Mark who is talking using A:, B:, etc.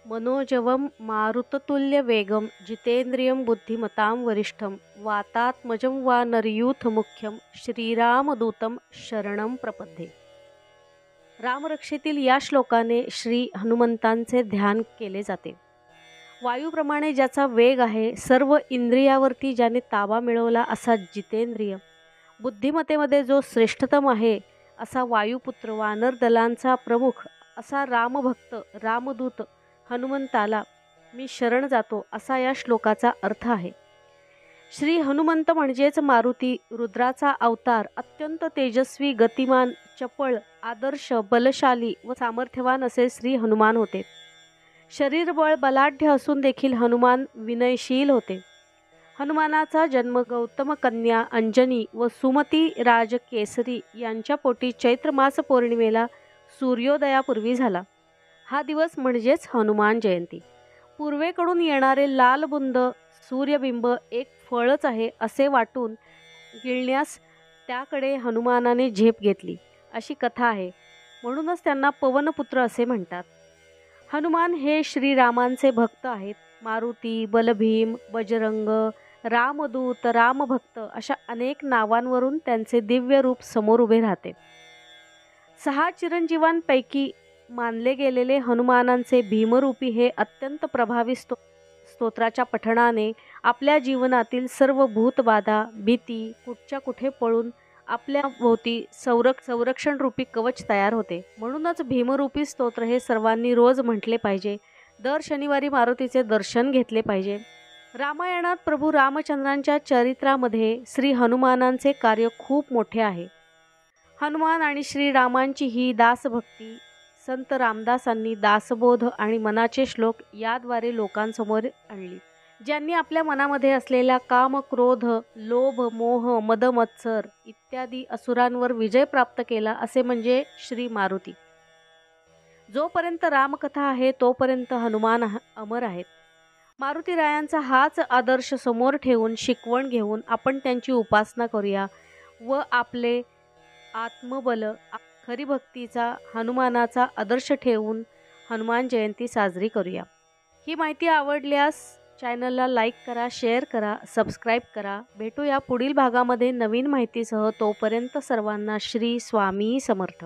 A: मनोजवं मारुततुल्यवेगं जितेन्द्रियं बुद्धिमतां वरिष्ठं वातात्मजं वा नरयूथमुख्यं श्रीरामदूतं शरणं प्रपद्ये. रामरक्षेतील या श्लोकाने श्री हनुमंतांचे ध्यान केले जाते. वायूप्रमाणे ज्याचा वेग आहे, सर्व इंद्रियावरती ज्याने ताबा मिळवला असा जितेंद्रिय, बुद्धिमतेमध्ये जो श्रेष्ठतम आहे असा वायुपुत्र, वानर दलांचा प्रमुख असा रामभक्त रामदूत हनुमंताला मी शरण जातो, असा या श्लोकाचा अर्थ आहे. श्री हनुमंत म्हणजेच मारुती, रुद्राचा अवतार, अत्यंत तेजस्वी, गतिमान, चपळ, आदर्श, बलशाली व सामर्थ्यवान असे श्री हनुमान होते. शरीरबळ बलाढ्य असून देखील हनुमान विनयशील होते. हनुमानाचा जन्म गौतम कन्या अंजनी व सुमती राज केसरी यांच्या पोटी चैत्र मास पौर्णिमेला सूर्योदयापूर्वी झाला. हा दिवस म्हणजेच हनुमान जयंती. पूर्वेकडून येणारे लालबुंद सूर्यबिंब एक फळच आहे असे वाटून गिळण्यास त्याकडे हनुमानाने झेप घेतली, अशी कथा आहे. म्हणूनच त्यांना पवनपुत्र असे म्हणतात. हनुमान हे श्रीरामांचे भक्त आहेत. मारुती, बलभीम, बजरंग, रामदूत, रामभक्त अशा अनेक नावांवरून त्यांचे दिव्य रूप समोर उभे राहते. 6 चिरंजीवांपैकी मानले गेलेले हनुमानांचे भीमरूपी हे अत्यंत प्रभावी स्तोत्राच्या पठणाने आपल्या जीवनातील सर्व भूतबाधा, भीती कुठच्या कुठे पळून आपल्या भोवती संरक्षण रूपी कवच तयार होते. म्हणूनच भीमरूपी स्तोत्र हे सर्वांनी रोज म्हटले पाहिजे. दर शनिवारी मारुतीचे दर्शन घेतले पाहिजे. रामायणात प्रभू रामचंद्रांच्या चरित्रामध्ये श्री हनुमानांचे कार्य खूप मोठे आहे. हनुमान आणि श्रीरामांची ही दासभक्ती संत रामदासांनी दासबोध आणि मनाचे श्लोक याद्वारे लोकांसमोर आणली. ज्यांनी आपल्या मनामध्ये असलेल्या काम, क्रोध, लोभ, मोह, मद, मत्सर इत्यादी असुरांवर विजय प्राप्त केला असे म्हणजे श्री मारुती. जोपर्यंत रामकथा आहे तोपर्यंत हनुमान अमर आहेत. मारुतीरायांचा हाच आदर्श समोर ठेवून, शिकवण घेऊन आपण त्यांची उपासना करूया व आपले आत्मबल, खरी भक्तीचा, हनुमानाचा आदर्श ठेवून हनुमान जयंती साजरी करूया. ही माहिती आवडल्यास चॅनलला लाईक करा, शेअर करा, सबस्क्राईब करा. भेटूया पुढील भागामध्ये नवीन माहितीसह. तोपर्यंत सर्वांना श्री स्वामी समर्थ.